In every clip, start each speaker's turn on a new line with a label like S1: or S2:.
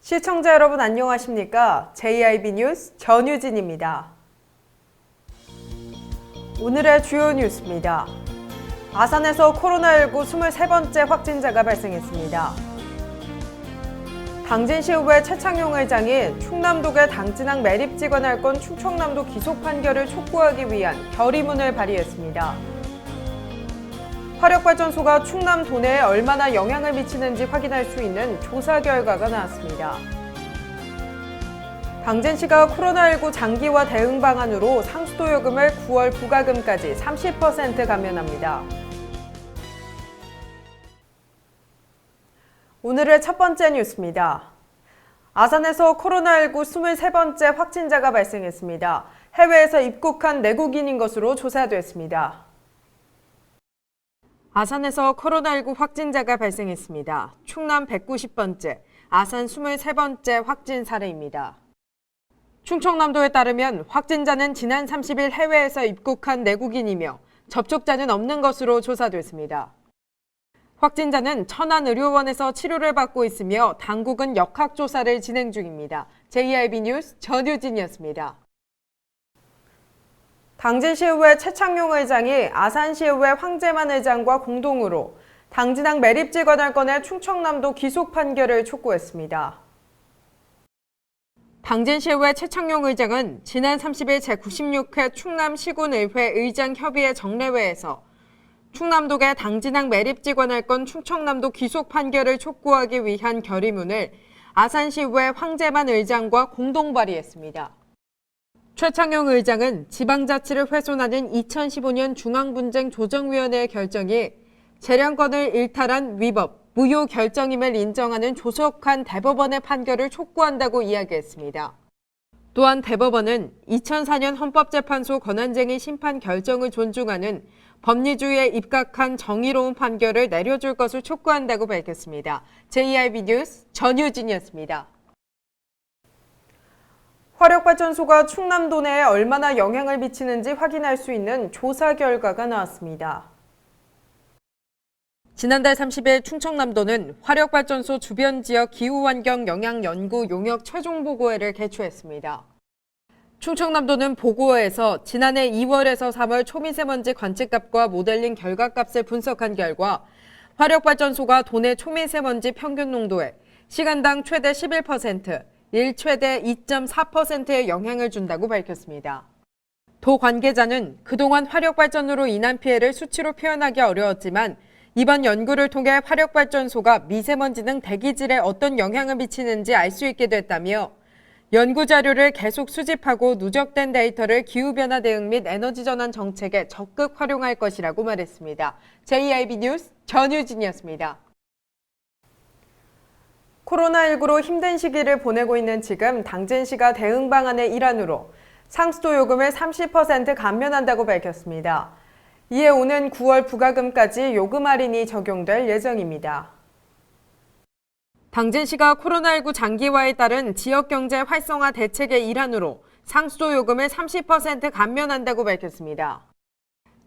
S1: 시청자 여러분 안녕하십니까? JIB 뉴스 전유진입니다. 오늘의 주요 뉴스입니다. 아산에서 코로나19 23번째 확진자가 발생했습니다. 당진시의회 최창용 의장이 충남도계 당진항 매립지관할건 충청남도 기속 판결을 촉구하기 위한 결의문을 발의했습니다. 화력발전소가 충남 도내에 얼마나 영향을 미치는지 확인할 수 있는 조사 결과가 나왔습니다. 당진시가 코로나19 장기화 대응 방안으로 상수도 요금을 9월 부과금까지 30% 감면합니다. 오늘의 첫 번째 뉴스입니다. 아산에서 코로나19 23번째 확진자가 발생했습니다. 해외에서 입국한 내국인인 것으로 조사됐습니다. 아산에서 코로나19 확진자가 발생했습니다. 충남 190번째, 아산 23번째 확진 사례입니다. 충청남도에 따르면 확진자는 지난 30일 해외에서 입국한 내국인이며 접촉자는 없는 것으로 조사됐습니다. 확진자는 천안의료원에서 치료를 받고 있으며 당국은 역학조사를 진행 중입니다. JIB 뉴스 전유진이었습니다. 당진시의회 최창용 의장이 아산시의회 황재만 의장과 공동으로 당진항 매립지 관할건의 충청남도 기속 판결을 촉구했습니다. 당진시의회 최창용 의장은 지난 30일 제96회 충남시군의회 의장협의회 정례회에서 충남도계 당진항 매립지 관할건 충청남도 기속 판결을 촉구하기 위한 결의문을 아산시의회 황재만 의장과 공동 발의했습니다. 최창용 의장은 지방자치를 훼손하는 2015년 중앙분쟁조정위원회의 결정이 재량권을 일탈한 위법, 무효 결정임을 인정하는 조속한 대법원의 판결을 촉구한다고 이야기했습니다. 또한 대법원은 2004년 헌법재판소 권한쟁의 심판 결정을 존중하는 법리주의에 입각한 정의로운 판결을 내려줄 것을 촉구한다고 밝혔습니다. JIB 뉴스 전유진이었습니다. 화력발전소가 충남도 내에 얼마나 영향을 미치는지 확인할 수 있는 조사 결과가 나왔습니다. 지난달 30일 충청남도는 화력발전소 주변 지역 기후환경 영향 연구 용역 최종 보고회를 개최했습니다. 충청남도는 보고회에서 지난해 2월에서 3월 초미세먼지 관측값과 모델링 결과값을 분석한 결과 화력발전소가 도내 초미세먼지 평균 농도에 시간당 최대 11%, 일 최대 2.4%의 영향을 준다고 밝혔습니다. 도 관계자는 그동안 화력발전으로 인한 피해를 수치로 표현하기 어려웠지만 이번 연구를 통해 화력발전소가 미세먼지 등 대기질에 어떤 영향을 미치는지 알 수 있게 됐다며 연구 자료를 계속 수집하고 누적된 데이터를 기후변화 대응 및 에너지 전환 정책에 적극 활용할 것이라고 말했습니다. JIB 뉴스 전유진이었습니다. 코로나19로 힘든 시기를 보내고 있는 지금 당진시가 대응 방안의 일환으로 상수도 요금을 30% 감면한다고 밝혔습니다. 이에 오는 9월 부과금까지 요금 할인이 적용될 예정입니다. 당진시가 코로나19 장기화에 따른 지역경제 활성화 대책의 일환으로 상수도 요금을 30% 감면한다고 밝혔습니다.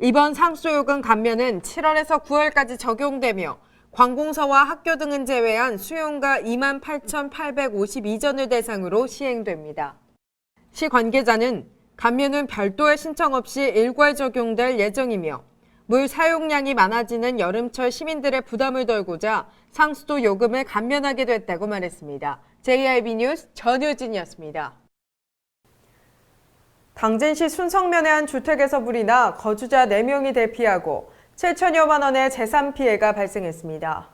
S1: 이번 상수도 요금 감면은 7월에서 9월까지 적용되며 관공서와 학교 등은 제외한 수용가 28,852전을 대상으로 시행됩니다. 시 관계자는 감면은 별도의 신청 없이 일괄 적용될 예정이며 물 사용량이 많아지는 여름철 시민들의 부담을 덜고자 상수도 요금을 감면하게 됐다고 말했습니다. JIB 뉴스 전유진이었습니다. 당진시 순성면의 한 주택에서 불이 나 거주자 4명이 대피하고 7천여만 원의 재산 피해가 발생했습니다.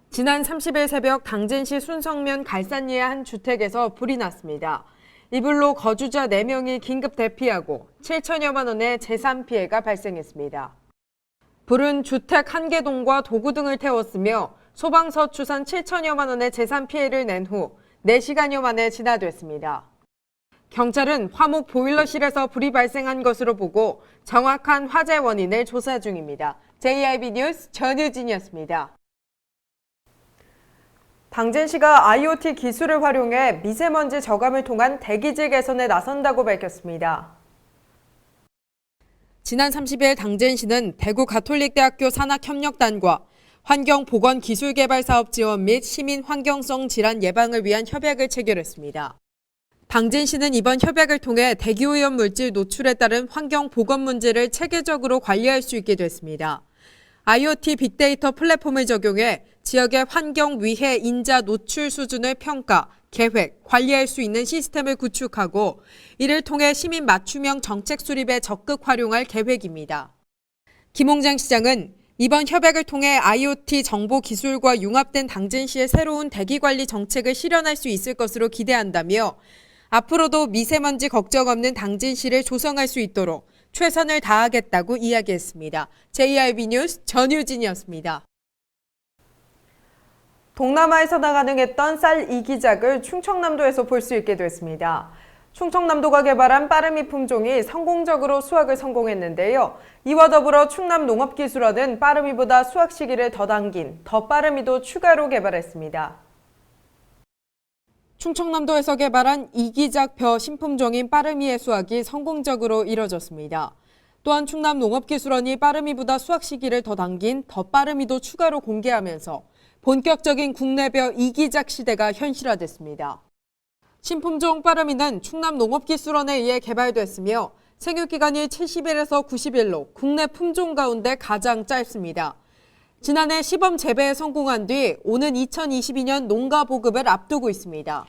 S1: 지난 30일 새벽 당진시 순성면 갈산리의 한 주택에서 불이 났습니다. 이 불로 거주자 4명이 긴급 대피하고 7천여만 원의 재산 피해가 발생했습니다. 불은 주택 1개 동과 도구 등을 태웠으며 소방서 추산 7천여만 원의 재산 피해를 낸 후 4시간여 만에 진화됐습니다. 경찰은 화목 보일러실에서 불이 발생한 것으로 보고 정확한 화재 원인을 조사 중입니다. JIB 뉴스 전유진이었습니다. 당진시가 IoT 기술을 활용해 미세먼지 저감을 통한 대기질 개선에 나선다고 밝혔습니다. 지난 30일 당진시는 대구 가톨릭대학교 산학협력단과 환경보건기술개발사업 지원 및 시민 환경성 질환 예방을 위한 협약을 체결했습니다. 당진시는 이번 협약을 통해 대기오염 물질 노출에 따른 환경보건 문제를 체계적으로 관리할 수 있게 됐습니다. IoT 빅데이터 플랫폼을 적용해 지역의 환경 위해 인자 노출 수준을 평가, 계획, 관리할 수 있는 시스템을 구축하고 이를 통해 시민 맞춤형 정책 수립에 적극 활용할 계획입니다. 김홍장 시장은 이번 협약을 통해 IoT 정보 기술과 융합된 당진시의 새로운 대기관리 정책을 실현할 수 있을 것으로 기대한다며 앞으로도 미세먼지 걱정 없는 당진시를 조성할 수 있도록 최선을 다하겠다고 이야기했습니다. JRB 뉴스 전유진이었습니다. 동남아에서나 가능했던 쌀 이기작을 충청남도에서 볼 수 있게 됐습니다. 충청남도가 개발한 빠르미 품종이 성공적으로 수확을 성공했는데요. 이와 더불어 충남농업기술원은 빠르미보다 수확 시기를 더 당긴 더 빠르미도 추가로 개발했습니다. 충청남도에서 개발한 이기작 벼 신품종인 빠르미의 수확이 성공적으로 이뤄졌습니다. 또한 충남농업기술원이 빠르미보다 수확 시기를 더 당긴 더 빠르미도 추가로 공개하면서 본격적인 국내벼 이기작 시대가 현실화됐습니다. 신품종 빠르미는 충남농업기술원에 의해 개발됐으며 생육기간이 70일에서 90일로 국내 품종 가운데 가장 짧습니다. 지난해 시범 재배에 성공한 뒤 오는 2022년 농가 보급을 앞두고 있습니다.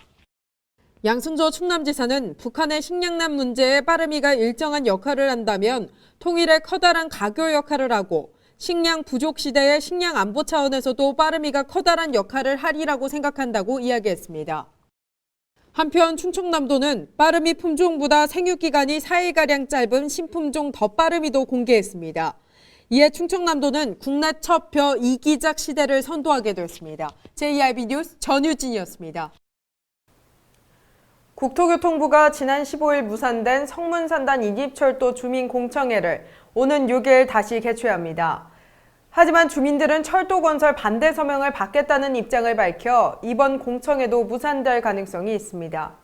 S1: 양승조 충남지사는 북한의 식량난 문제에 빠르미가 일정한 역할을 한다면 통일에 커다란 가교 역할을 하고 식량 부족 시대의 식량 안보 차원에서도 빠르미가 커다란 역할을 하리라고 생각한다고 이야기했습니다. 한편 충청남도는 빠르미 품종보다 생육기간이 4일가량 짧은 신품종 더 빠르미도 공개했습니다. 이에 충청남도는 국내 첫 벼 이기작 시대를 선도하게 됐습니다. JRB 뉴스 전유진이었습니다. 국토교통부가 지난 15일 무산된 성문산단 인입철도 주민공청회를 오는 6일 다시 개최합니다. 하지만 주민들은 철도 건설 반대 서명을 받겠다는 입장을 밝혀 이번 공청회도 무산될 가능성이 있습니다.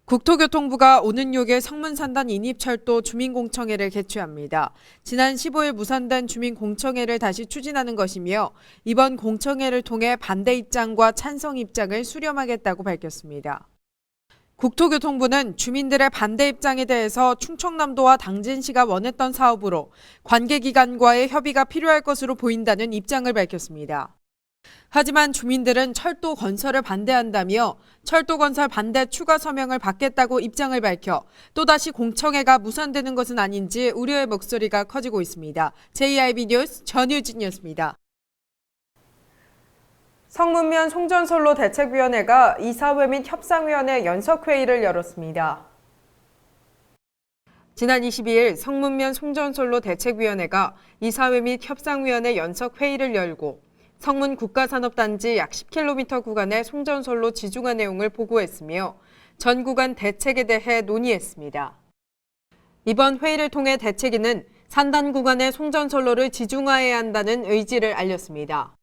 S1: 국토교통부가 오는 6일 성문산단 인입철도 주민공청회를 개최합니다. 지난 15일 무산된 주민공청회를 다시 추진하는 것이며 이번 공청회를 통해 반대 입장과 찬성 입장을 수렴하겠다고 밝혔습니다. 국토교통부는 주민들의 반대 입장에 대해서 충청남도와 당진시가 원했던 사업으로 관계기관과의 협의가 필요할 것으로 보인다는 입장을 밝혔습니다. 하지만 주민들은 철도 건설을 반대한다며 철도 건설 반대 추가 서명을 받겠다고 입장을 밝혀 또다시 공청회가 무산되는 것은 아닌지 우려의 목소리가 커지고 있습니다. JRB 뉴스 전유진이었습니다. 성문면 송전솔로 대책위원회가 이사회 및 협상위원회 연석회의를 열었습니다. 지난 22일 성문면 송전솔로 대책위원회가 이사회 및 협상위원회 연석회의를 열고 성문 국가산업단지 약 10km 구간의 송전솔로 지중화 내용을 보고했으며 전 구간 대책에 대해 논의했습니다. 이번 회의를 통해 대책위는 산단 구간의 송전솔로를 지중화해야 한다는 의지를 알렸습니다.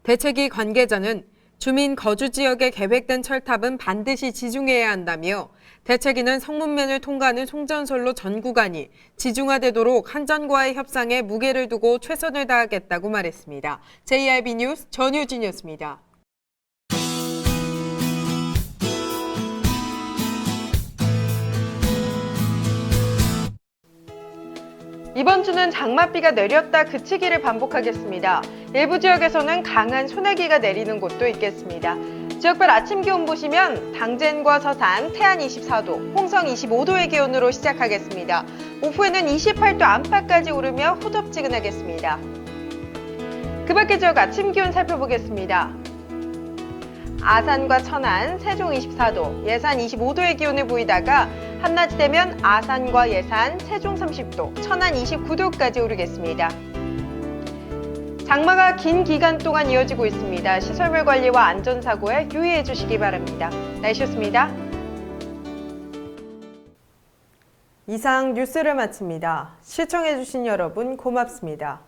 S1: 대책위 관계자는 주민 거주 지역에 계획된 철탑은 반드시 지중해야 한다며 대책위는 성문면을 통과하는 송전솔로 전 구간이 지중화되도록 한전과의 협상에 무게를 두고 최선을 다하겠다고 말했습니다. JRB 뉴스 전유진이었습니다. 이번 주는 장맛비가 내렸다 그치기를 반복하겠습니다. 일부 지역에서는 강한 소나기가 내리는 곳도 있겠습니다. 지역별 아침 기온 보시면 당진과 서산, 태안 24도, 홍성 25도의 기온으로 시작하겠습니다. 오후에는 28도 안팎까지 오르며 후덥지근하겠습니다. 그 밖의 지역 아침 기온 살펴보겠습니다. 아산과 천안, 세종 24도, 예산 25도의 기온을 보이다가 한낮이 되면 아산과 예산, 세종 30도, 천안 29도까지 오르겠습니다. 장마가 긴 기간 동안 이어지고 있습니다. 시설물 관리와 안전사고에 유의해 주시기 바랍니다. 날씨였습니다. 이상 뉴스를 마칩니다. 시청해 주신 여러분 고맙습니다.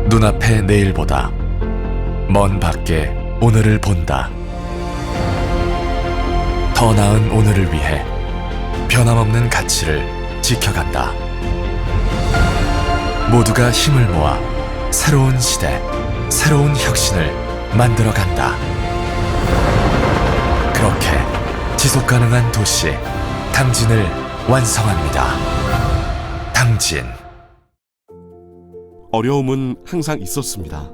S2: 눈앞의 내일보다 먼 밖에 오늘을 본다. 더 나은 오늘을 위해 변함없는 가치를 지켜간다. 모두가 힘을 모아 새로운 시대, 새로운 혁신을 만들어간다. 그렇게 지속가능한 도시 당진을 완성합니다. 당진.
S3: 어려움은 항상 있었습니다.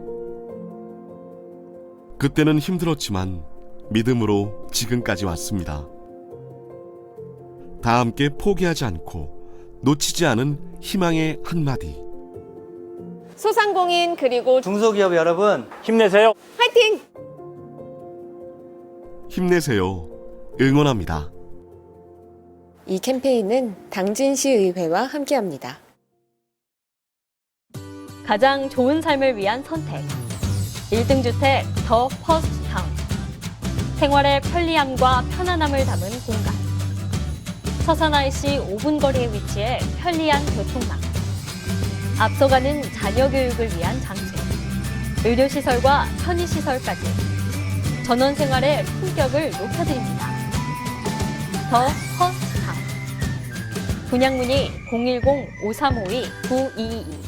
S3: 그때는 힘들었지만 믿음으로 지금까지 왔습니다. 다 함께 포기하지 않고 놓치지 않은 희망의 한마디.
S4: 소상공인 그리고
S5: 중소기업 여러분
S6: 힘내세요.
S4: 화이팅!
S3: 힘내세요. 응원합니다.
S4: 이 캠페인은 당진시의회와 함께합니다.
S7: 가장 좋은 삶을 위한 선택. 1등 주택 더 퍼스트 타운. 생활의 편리함과 편안함을 담은 공간. 서산 IC 5분 거리에 위치해 편리한 교통망. 앞서가는 자녀 교육을 위한 장치. 의료시설과 편의시설까지. 전원 생활의 품격을 높여드립니다. 더 퍼스트 타운. 분양문의 010-5352-9222